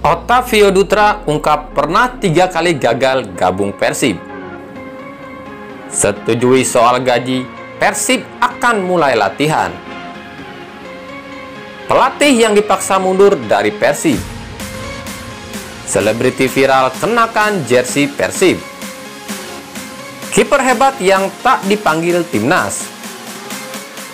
Ottavio Dutra ungkap pernah 3 kali gagal gabung Persib. Setujui soal gaji, Persib akan mulai latihan. Pelatih yang dipaksa mundur dari Persib. Selebriti viral kenakan jersey Persib. Kiper hebat yang tak dipanggil timnas.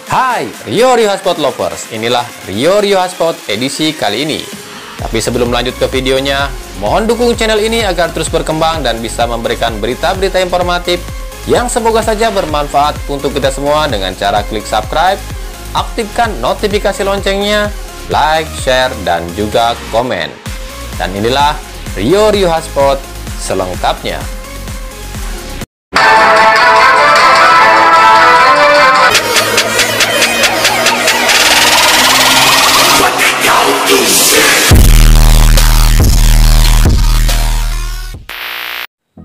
Hai Rio Hotspot Lovers, inilah Rio Hotspot edisi kali ini. Tapi sebelum lanjut ke videonya, mohon dukung channel ini agar terus berkembang dan bisa memberikan berita-berita informatif yang semoga saja bermanfaat untuk kita semua dengan cara klik subscribe, aktifkan notifikasi loncengnya, like, share, dan juga komen. Dan inilah Rio Hotspot selengkapnya.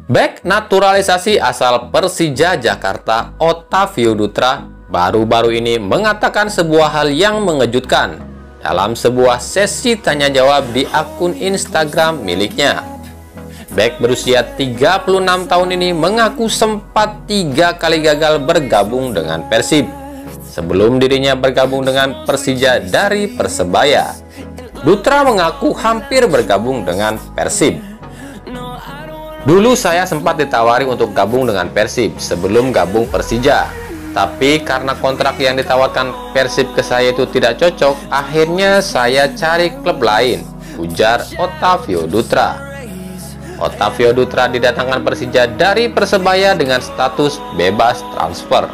Bek naturalisasi asal Persija Jakarta, Ottavio Dutra, baru-baru ini mengatakan sebuah hal yang mengejutkan dalam sebuah sesi tanya jawab di akun Instagram miliknya. Bek berusia 36 tahun ini mengaku sempat 3 kali gagal bergabung dengan Persib sebelum dirinya bergabung dengan Persija dari Persebaya. Dutra mengaku hampir bergabung dengan Persib. Dulu saya sempat ditawari untuk gabung dengan Persib sebelum gabung Persija. Tapi karena kontrak yang ditawarkan Persib ke saya itu tidak cocok, akhirnya saya cari klub lain, ujar Ottavio Dutra. Ottavio Dutra didatangkan Persija dari Persebaya dengan status bebas transfer.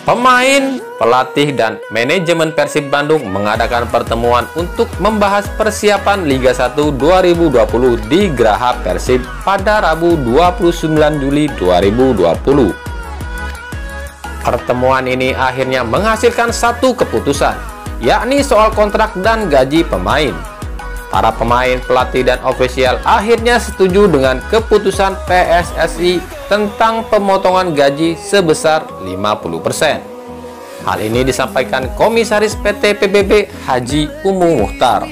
Pemain, pelatih, dan manajemen Persib Bandung mengadakan pertemuan untuk membahas persiapan Liga 1 2020 di Graha Persib pada Rabu 29 Juli 2020. Pertemuan ini akhirnya menghasilkan satu keputusan, yakni soal kontrak dan gaji pemain. Para pemain, pelatih, dan ofisial akhirnya setuju dengan keputusan PSSI tentang pemotongan gaji sebesar 50%. Hal ini disampaikan Komisaris PT PBB Haji Umu Muhtar.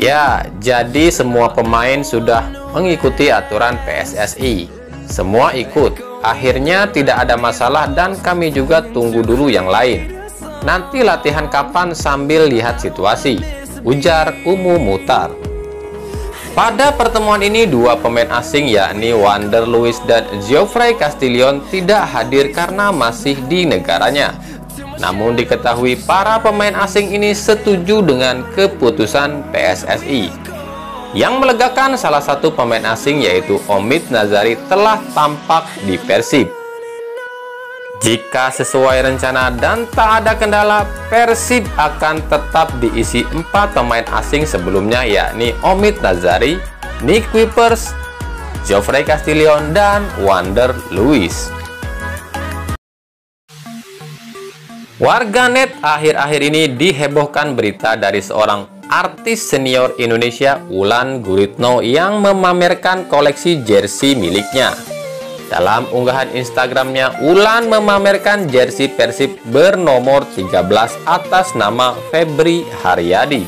Ya, jadi semua pemain sudah mengikuti aturan PSSI. Semua ikut. Akhirnya tidak ada masalah dan kami juga tunggu dulu yang lain. Nanti latihan kapan sambil lihat situasi, ujar Umu Muhtar. Pada pertemuan ini, 2 pemain asing yakni Wander Luiz dan Geoffrey Castillon tidak hadir karena masih di negaranya. Namun diketahui para pemain asing ini setuju dengan keputusan PSSI. Yang melegakan, salah satu pemain asing yaitu Omid Nazari telah tampak di Persib. Jika sesuai rencana dan tak ada kendala, Persib akan tetap diisi 4 pemain asing sebelumnya yakni Omid Nazari, Nick Kuipers, Geoffrey Castillon, dan Wander Luiz. Warganet akhir-akhir ini dihebohkan berita dari seorang artis senior Indonesia, Wulan Guritno, yang memamerkan koleksi jersey miliknya. Dalam unggahan Instagramnya, Wulan memamerkan jersey Persib bernomor 13 atas nama Febri Haryadi.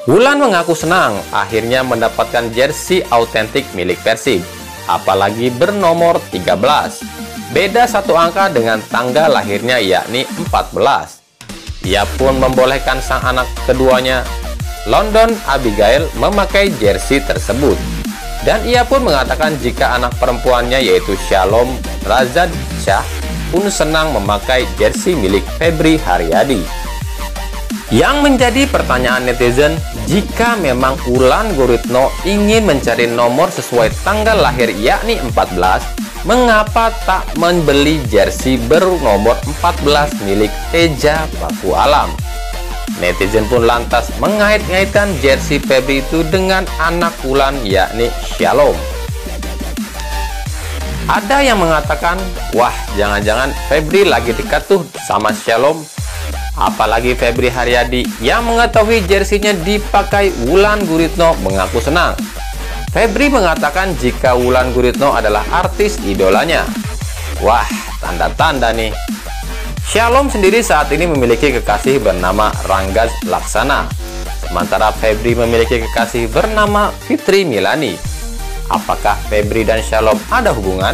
Wulan mengaku senang akhirnya mendapatkan jersey autentik milik Persib, apalagi bernomor 13. Beda 1 angka dengan tanggal lahirnya yakni 14. Ia pun membolehkan sang anak keduanya, London Abigail, memakai jersey tersebut. Dan ia pun mengatakan jika anak perempuannya yaitu Shalom Razad Shah pun senang memakai jersey milik Febri Haryadi. Yang menjadi pertanyaan netizen, jika memang Wulan Guritno ingin mencari nomor sesuai tanggal lahir yakni 14, mengapa tak membeli jersey bernomor 14 milik Teja Paku Alam? Netizen pun lantas mengait-ngaitkan jersey Febri itu dengan anak Wulan yakni Shalom. Ada yang mengatakan, wah jangan-jangan Febri lagi dekat tuh sama Shalom. Apalagi Febri Haryadi yang mengetahui jersinya dipakai Wulan Guritno mengaku senang. Febri mengatakan jika Wulan Guritno adalah artis idolanya. Wah, tanda-tanda nih. Shalom sendiri saat ini memiliki kekasih bernama Ranggas Laksana, sementara Febri memiliki kekasih bernama Fitri Milani. Apakah Febri dan Shalom ada hubungan?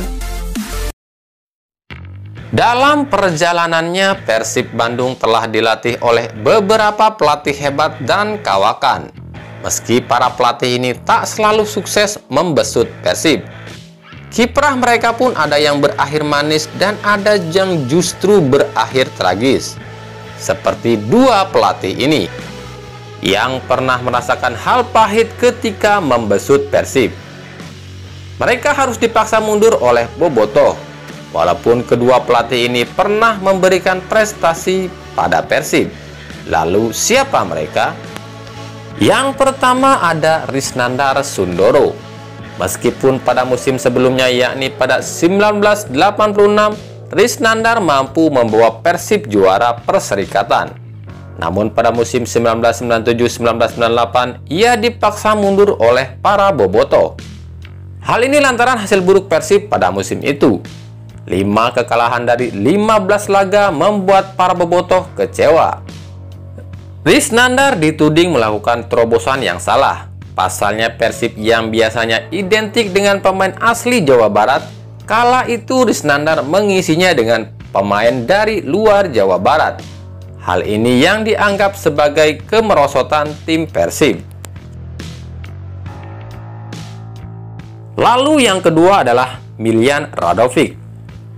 Dalam perjalanannya, Persib Bandung telah dilatih oleh beberapa pelatih hebat dan kawakan. Meski para pelatih ini tak selalu sukses membesut Persib, kiprah mereka pun ada yang berakhir manis dan ada yang justru berakhir tragis. Seperti dua pelatih ini yang pernah merasakan hal pahit ketika membesut Persib. Mereka harus dipaksa mundur oleh Bobotoh, walaupun kedua pelatih ini pernah memberikan prestasi pada Persib. Lalu siapa mereka? Yang pertama ada Risnandar Sundoro. Meskipun pada musim sebelumnya, yakni pada 1986, Risnandar mampu membawa Persib juara Perserikatan. Namun pada musim 1997-1998, ia dipaksa mundur oleh para Bobotoh. Hal ini lantaran hasil buruk Persib pada musim itu. 5 kekalahan dari 15 laga membuat para Bobotoh kecewa. Risnandar dituding melakukan terobosan yang salah. Pasalnya Persib yang biasanya identik dengan pemain asli Jawa Barat, kala itu Risnandar mengisinya dengan pemain dari luar Jawa Barat. Hal ini yang dianggap sebagai kemerosotan tim Persib. Lalu yang kedua adalah Miljan Radovic.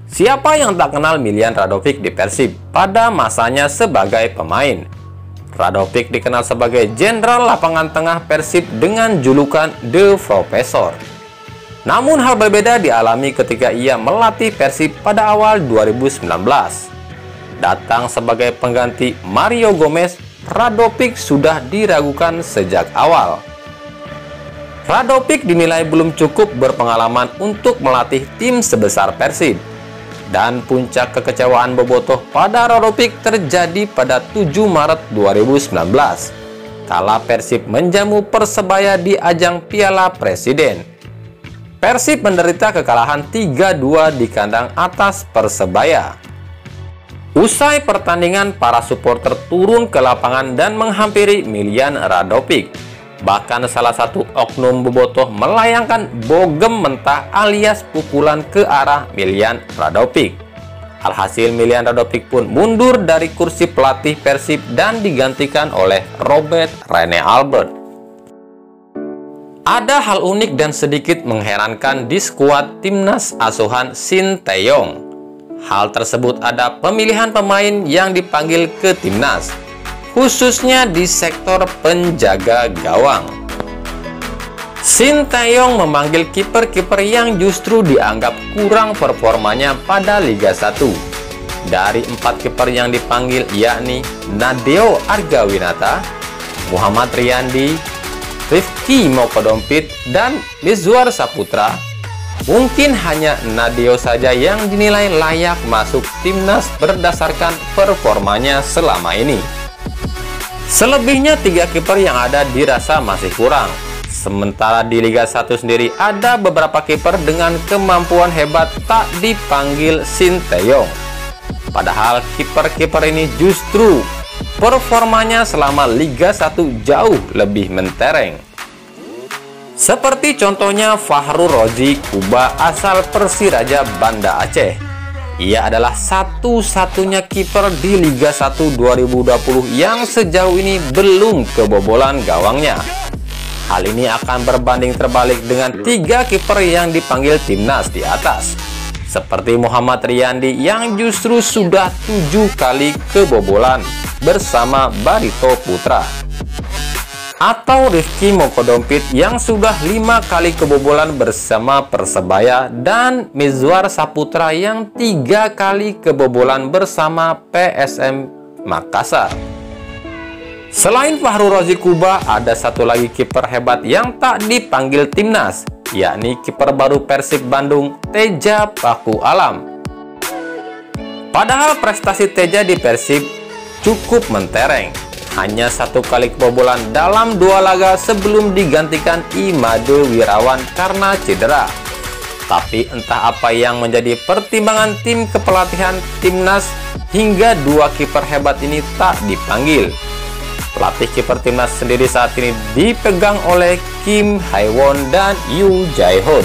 Siapa yang tak kenal Miljan Radovic di Persib pada masanya sebagai pemain? Radovic dikenal sebagai jenderal lapangan tengah Persib dengan julukan The Professor. Namun hal berbeda dialami ketika ia melatih Persib pada awal 2019. Datang sebagai pengganti Mario Gomez, Radovic sudah diragukan sejak awal. Radovic dinilai belum cukup berpengalaman untuk melatih tim sebesar Persib. Dan puncak kekecewaan Bobotoh pada Radovic terjadi pada 7 Maret 2019, kala Persib menjamu Persebaya di ajang Piala Presiden. Persib menderita kekalahan 3-2 di kandang atas Persebaya. Usai pertandingan, para supporter turun ke lapangan dan menghampiri Miljan Radovic. Bahkan salah satu oknum Bobotoh melayangkan bogem mentah alias pukulan ke arah Miljan Radovic. Alhasil Miljan Radovic pun mundur dari kursi pelatih Persib dan digantikan oleh Robert Rene Albert. Ada hal unik dan sedikit mengherankan di skuad timnas asuhan Sinteyong. Hal tersebut ada pemilihan pemain yang dipanggil ke timnas, khususnya di sektor penjaga gawang. Sinteyong memanggil kiper-kiper yang justru dianggap kurang performanya pada Liga 1. Dari 4 kiper yang dipanggil yakni Nadeo Argawinata, Muhammad Riyandi, Rifki Mokodompit, dan Mizwar Saputra, mungkin hanya Nadeo saja yang dinilai layak masuk timnas berdasarkan performanya selama ini. Selebihnya 3 kiper yang ada dirasa masih kurang. Sementara di Liga 1 sendiri ada beberapa kiper dengan kemampuan hebat tak dipanggil Sinteyong. Padahal kiper-kiper ini justru performanya selama Liga 1 jauh lebih mentereng. Seperti contohnya Fahrul Rozi Kuba asal Persiraja Banda Aceh. Ia adalah satu-satunya kiper di Liga 1 2020 yang sejauh ini belum kebobolan gawangnya. Hal ini akan berbanding terbalik dengan 3 kiper yang dipanggil timnas di atas, seperti Muhammad Riyandi yang justru sudah 7 kali kebobolan bersama Barito Putra, atau Rifki Mokodompit yang sudah 5 kali kebobolan bersama Persebaya, dan Mizwar Saputra yang 3 kali kebobolan bersama PSM Makassar. Selain Fahrul Rozi Kuba, ada satu lagi kiper hebat yang tak dipanggil timnas, yakni kiper baru Persib Bandung, Teja Paku Alam. Padahal prestasi Teja di Persib cukup mentereng. Hanya 1 kali kebobolan dalam 2 laga sebelum digantikan Imade Wirawan karena cedera. Tapi entah apa yang menjadi pertimbangan tim kepelatihan timnas hingga dua kiper hebat ini tak dipanggil. Pelatih kiper timnas sendiri saat ini dipegang oleh Kim Hae-won dan Yoo Jae-hoon.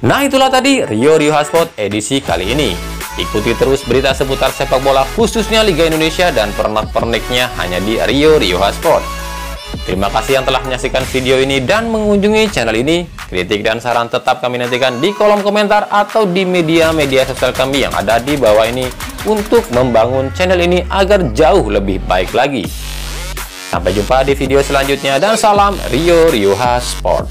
Nah, itulah tadi Rio Sport edisi kali ini. Ikuti terus berita seputar sepak bola khususnya Liga Indonesia dan pernak-perniknya hanya di Rio Sport. Terima kasih yang telah menyaksikan video ini dan mengunjungi channel ini. Kritik dan saran tetap kami nantikan di kolom komentar atau di media-media sosial kami yang ada di bawah ini untuk membangun channel ini agar jauh lebih baik lagi. Sampai jumpa di video selanjutnya dan salam Rio Sport.